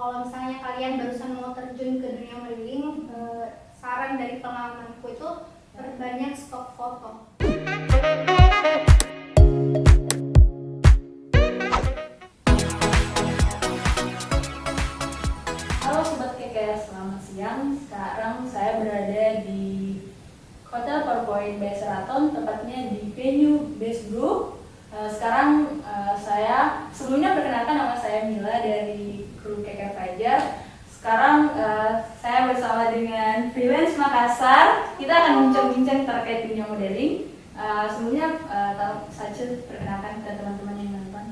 kalau misalnya kalian barusan mau terjun ke dunia modeling, saran dari pengalamanku itu perbanyak stok foto. Halo Sobat KKS, selamat siang. Sekarang saya berada di Hotel Corporate by Sheraton, tepatnya di venue Best Group. Sekarang saya sebelumnya perkenalkan, nama saya Mila dari kru KK Fajar. Sekarang saya bersama dengan freelance Makassar. Kita akan bincang-bincang terkait dunia modeling. Sebelumnya saya perkenalkan ke teman-teman yang nonton.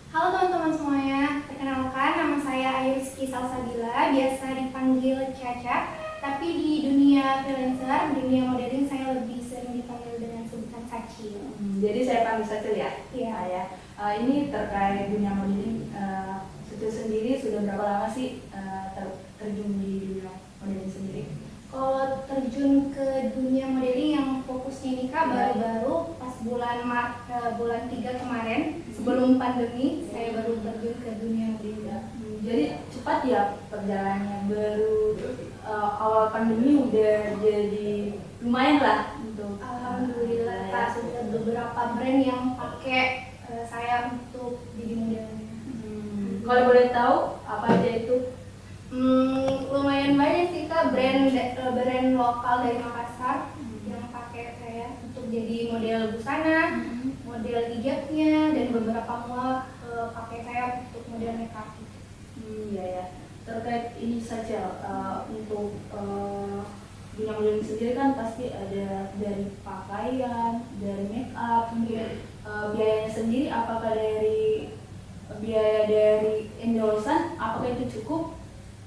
Halo teman-teman semuanya, perkenalkan nama saya Ayu Rizky Salsabila, biasa dipanggil Caca. Tapi di dunia freelancer, dunia modeling saya lebih sering dipanggil dengan sebutan Sacil. Jadi saya panggil Sacil ya? Iya. Ya. Ini terkait dunia modeling, Sacil sendiri sudah berapa lama sih terjun di dunia modeling sendiri? Kalau terjun ke dunia modeling yang fokusnya ini Kak, baru-baru pas bulan 3 kemarin, sebelum pandemi, saya baru terjun ke dunia modeling. Jadi cepat ya perjalanannya, baru awal pandemi udah jadi lumayan lah untuk. Alhamdulillah Kak, sudah beberapa brand yang pakai saya untuk jadi modelnya. Kalau boleh tahu apa aja itu? Lumayan banyak sih Kak, brand lokal dari Makassar yang pakai saya untuk jadi model busana, model hijabnya, dan beberapa mall pakai saya untuk model makeup. Iya ya. Terkait ini saja untuk dunia modeling sendiri kan pasti ada dari pakaian, dari make up, biayanya sendiri. Apakah dari biaya dari endorsan, apakah itu cukup?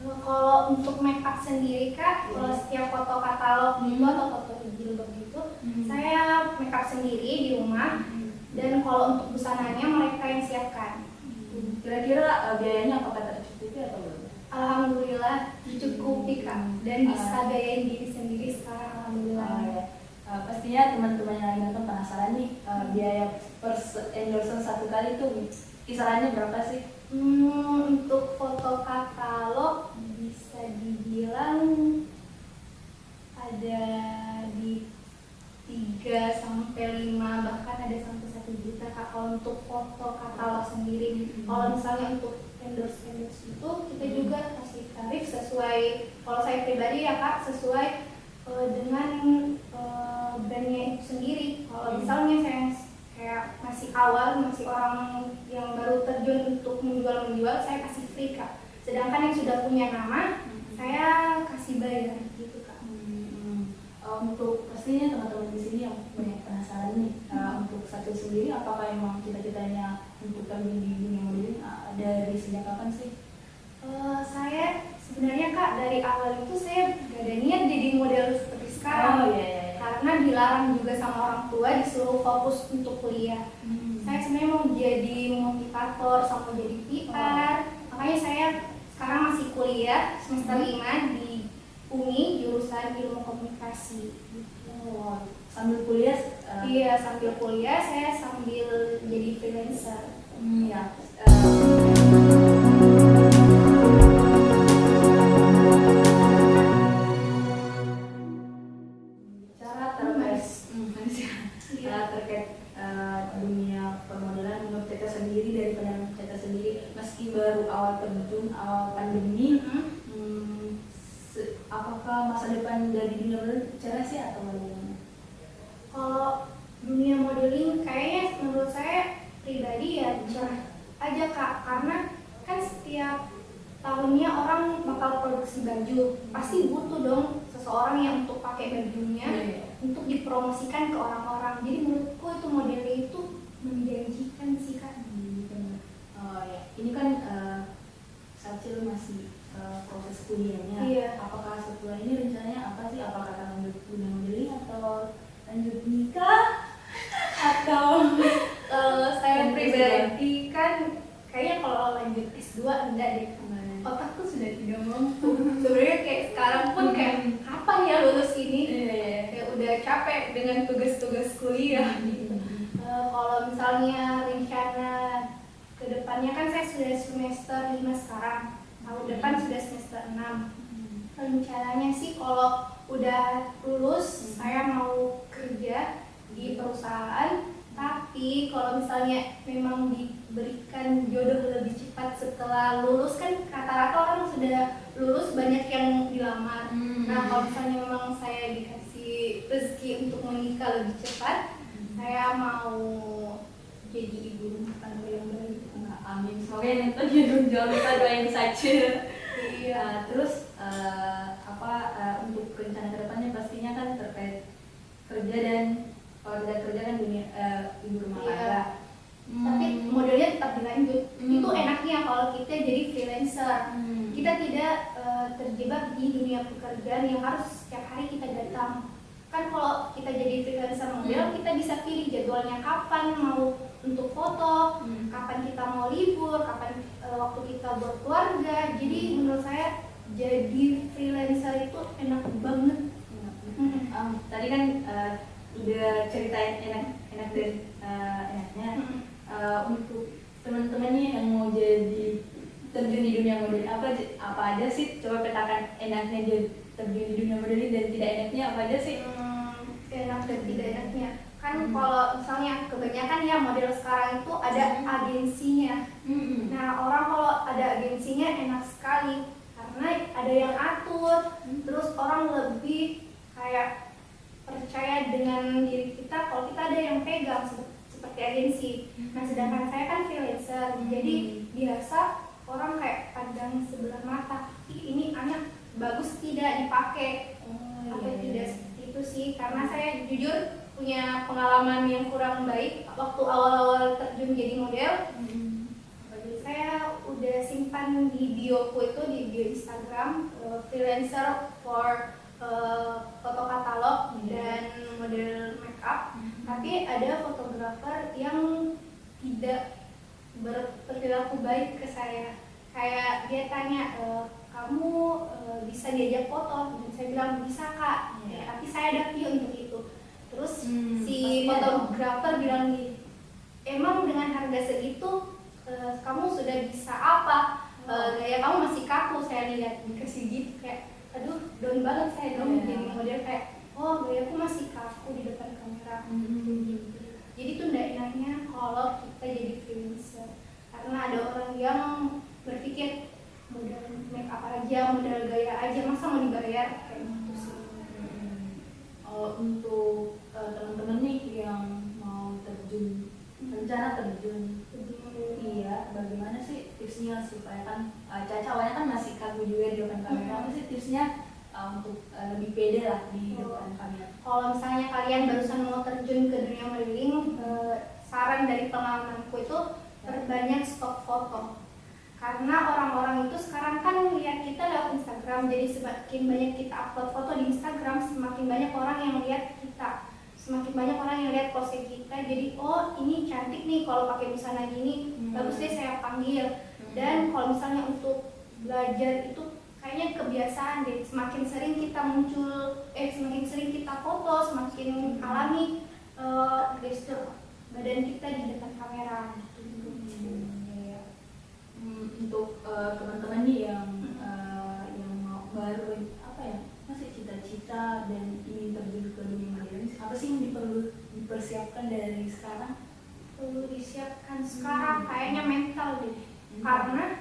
Kalau untuk make up sendiri Kak, kalau setiap foto katalog gitu atau foto jilbab gitu, saya make up sendiri di rumah. Dan kalau untuk busananya mereka yang siapkan. Kira-kira biayanya apakah tercukupi atau belum? Alhamdulillah dicukupi Kak, dan bisa gayain diri sendiri sekarang, alhamdulillah. Ya. Pastinya teman-teman yang lagi nonton penasaran nih, biaya per endorsan satu kali itu kisarannya berapa sih? Untuk foto katalog bisa dibilang ada di 3 sampai 5, bahkan ada sampai 1 juta Kak, kalau untuk foto katalog sendiri. Kalau misalnya untuk endorse itu kita juga kasih tarif sesuai, kalau saya pribadi ya Kak, sesuai dengan brandnya itu sendiri. Kalau misalnya saya kayak masih awal, masih orang yang baru terjun untuk menjual, saya kasih free Kak. Sedangkan yang sudah punya nama, saya kasih bayar gitu Kak. Untuk pastinya teman-teman di sini yang banyak penasaran nih, untuk Sacil sendiri, apakah emang cita-citanya untuk terjun di dunia modeling dari sejak kapan sih? Saya sebenarnya Kak, dari awal itu saya gak ada niat jadi model seperti sekarang. Karena dilarang juga sama orang tua, disuruh fokus untuk kuliah. Saya sebenarnya mau jadi motivator sama jadi PR. Makanya saya sekarang masih kuliah semester 5 di UMI, jurusan ilmu komunikasi. Sambil kuliah? Iya, sambil kuliah saya sambil jadi freelancer. Ya. Terkait dunia permodelan, menurut Ceta sendiri, dari pandangan Ceta sendiri, meski baru awal terjun, awal pandemi, apakah masa depan dari dunia modeling cerah sih atau bagaimana? Kalau dunia modeling kayaknya menurut saya pribadi ya cerah aja Kak, karena kan setiap tahunnya orang bakal produksi baju, pasti butuh dong seseorang yang untuk pakai bajunya untuk dipromosikan ke orang-orang. Jadi menurutku itu modelnya itu menjanjikan sih Kak. Ya. Ini kan Sacil masih proses kuliahnya. Iya. Apakah setelah ini rencananya apa sih? Apakah akan lanjut dunia modeling atau lanjut nikah? Atau Saya pribadi kan kayaknya kalau lanjut S2 enggak deh. Otakku sudah tidak mampu. Sebenarnya kayak sekarang pun kayak apa ya lulus ini? Kayak udah capek dengan tugas-tugas kuliah. Kalau misalnya rencana kedepannya kan saya sudah semester 5 sekarang. Tahun depan sudah semester 6. Rencananya sih kalau udah lulus saya mau kerja di perusahaan, tapi kalau misalnya memang diberikan jodoh lebih cepat setelah lulus, kan rata-rata orang sudah lulus banyak yang dilamar. Nah kalau misalnya memang saya dikasih rezeki untuk menikah lebih cepat, saya mau jadi ibu rumah tangga yang baik. Amin, semoga yang itu jangan lupa doain saja. Iya. Terus untuk rencana kedepannya pastinya kan terkait kerja, dan kalau tidak kerja kan dunia ibu rumah tangga. Tapi modelnya tetap dilanjut. Itu enaknya kalau kita jadi freelancer. Kita tidak terjebak di dunia pekerjaan yang harus setiap hari kita datang. Kan kalau kita jadi freelancer model, kita bisa pilih jadwalnya kapan mau untuk foto, kapan kita mau libur, kapan waktu kita berkeluarga. Jadi menurut saya jadi freelancer itu enak banget. Tadi kan udah ceritain enak dan enaknya. Untuk teman-teman nih yang mau jadi terjun di dunia modeling, apa aja sih? Coba petakan enaknya jadi terjun di dunia modeling dan tidak enaknya apa aja sih? Enak dan tidak enaknya kan kalau misalnya kebanyakan ya model sekarang itu ada agensinya. Nah orang kalau ada agensinya enak sekali karena ada yang atur, terus orang lebih kayak percaya dengan diri kita kalau kita ada yang pegang seperti agensi. Nah sedangkan saya kan freelancer, jadi biasa orang kayak pandang sebelah mata, ini anak bagus tidak dipakai atau tidak, seperti itu sih. Karena saya jujur punya pengalaman yang kurang baik waktu awal-awal terjun jadi model. Saya udah simpan di bioku itu, di bio Instagram, freelancer for foto katalog dan model makeup. Tapi ada fotografer yang tidak berperilaku baik ke saya. Kayak dia tanya, kamu bisa diajak foto? Dan saya bilang bisa kak, tapi saya ada fee untuk itu. Terus si fotografer bilang gini, emang dengan harga segitu kamu sudah bisa apa? Gaya kamu masih kaku. Saya lihat dikasih gitu kayak, aduh down banget saya dong jadi model kayak, oh gayaku masih kaku di depan kamera. Jadi tuh nggak enaknya kalau kita jadi freelancer, karena ada orang yang berpikir model make up aja, model gaya aja, masa mau dibayar kayak gitu sih. Untuk teman-teman nih yang mau terjun, rencana terjun, iya, bagaimana sih tipsnya supaya kan Caca awalnya kan masih kaku juga di depan kamera, apa sih tipsnya untuk lebih pede lah di depan kamera? Kalau misalnya kalian barusan mau terjun ke dunia modeling, saran dari pengalamanku itu perbanyak stok foto. Karena orang-orang itu sekarang kan lihat kita lewat Instagram, jadi semakin banyak kita upload foto di Instagram, semakin banyak orang yang lihat kita, semakin banyak orang yang lihat pose kita. Jadi oh ini cantik nih kalau pakai busana gini, bagus deh saya panggil. Dan kalau misalnya untuk belajar itu kayaknya kebiasaan deh, semakin sering kita muncul, semakin sering kita foto, semakin alami gestur badan kita di depan kamera gitu. Untuk teman-teman nih yang mau baru masih cita-cita dan ingin terjun ke dunia modeling, apa sih yang perlu dipersiapkan dari sekarang? Perlu disiapkan sekarang kayaknya mental deh. Karena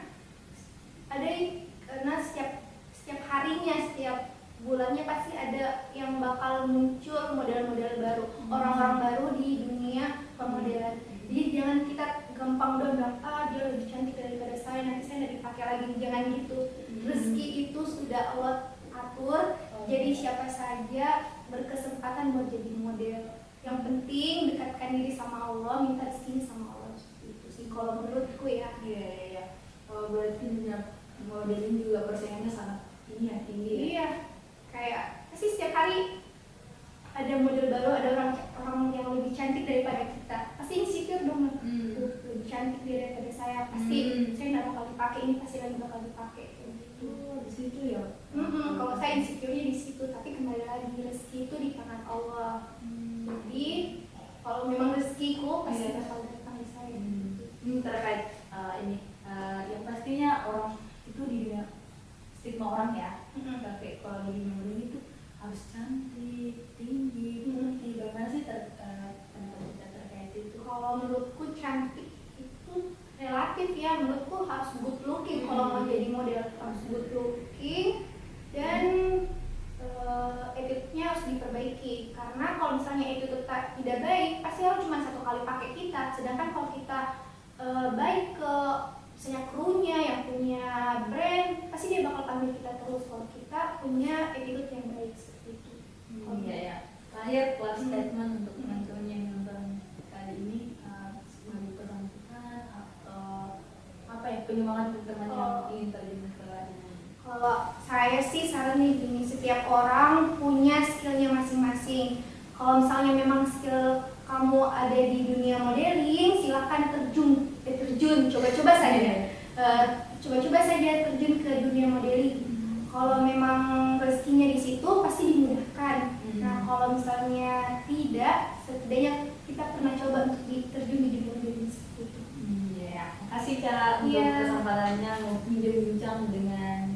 setiap harinya, setiap bulannya pasti ada yang bakal muncul model-model baru, orang-orang baru di dunia pemodelan. Jadi jangan kita gampang bilang, dia lebih cantik daripada saya, nanti saya nggak dipakai lagi. Jangan gitu. Rezeki itu sudah Allah atur. Jadi siapa saja berkesempatan buat jadi model. Yang penting dekatkan diri sama Allah, minta rezeki sama Allah. Itu sih kalau menurutku ya. Iya. Berarti dunia modeling juga persaingannya sangat tinggi ya. Iya. Kayak pasti setiap hari ada model baru, ada orang yang lebih cantik daripada kita, pasti insecure dong. Lebih cantik daripada saya, pasti saya nggak bakal dipakai, ini pasti lagi bakal dipakai gitu. Di situ ya. Kalau saya insecure-nya di situ, tapi kembali lagi rezeki itu di tangan Allah. Jadi kalau memang rezekiku pasti bakal datang di saya. Terkait yang pastinya orang itu di dunia stigma orang ya. Mm-mm. Tapi kalau di dunia modeling itu harus cantik, tinggi, putih. Bagaimana sih pendapat kita terkait itu? Kalau menurutku cantik itu relatif ya, menurutku harus good looking. Kalau mau jadi model harus good looking dan attitude-nya harus diperbaiki. Karena kalau misalnya attitude tidak baik, pasti orang cuma satu kali pakai kita. Sedangkan kalau kita baik ke misalnya krunya yang punya brand, pasti dia bakal panggil kita terus kalau kita punya attitude yang baik seperti itu. Iya ya. Terakhir close statement untuk teman-teman yang nonton kali ini, sebagai pesan-pesan atau apa ya, penyemangat untuk teman yang ingin terjun ke ini. Kalau saya sih saran nih gini, setiap orang punya skillnya masing-masing. Kalau misalnya memang skill kamu ada di dunia modeling, silakan terjun, coba-coba saja. Coba-coba saja terjun ke dunia modeling. Kalau memang rezekinya di situ pasti dimudahkan. Nah, kalau misalnya tidak, setidaknya kita pernah coba untuk terjun di dunia modeling seperti itu. Ya, makasih Kak untuk kesempatannya bincang dengan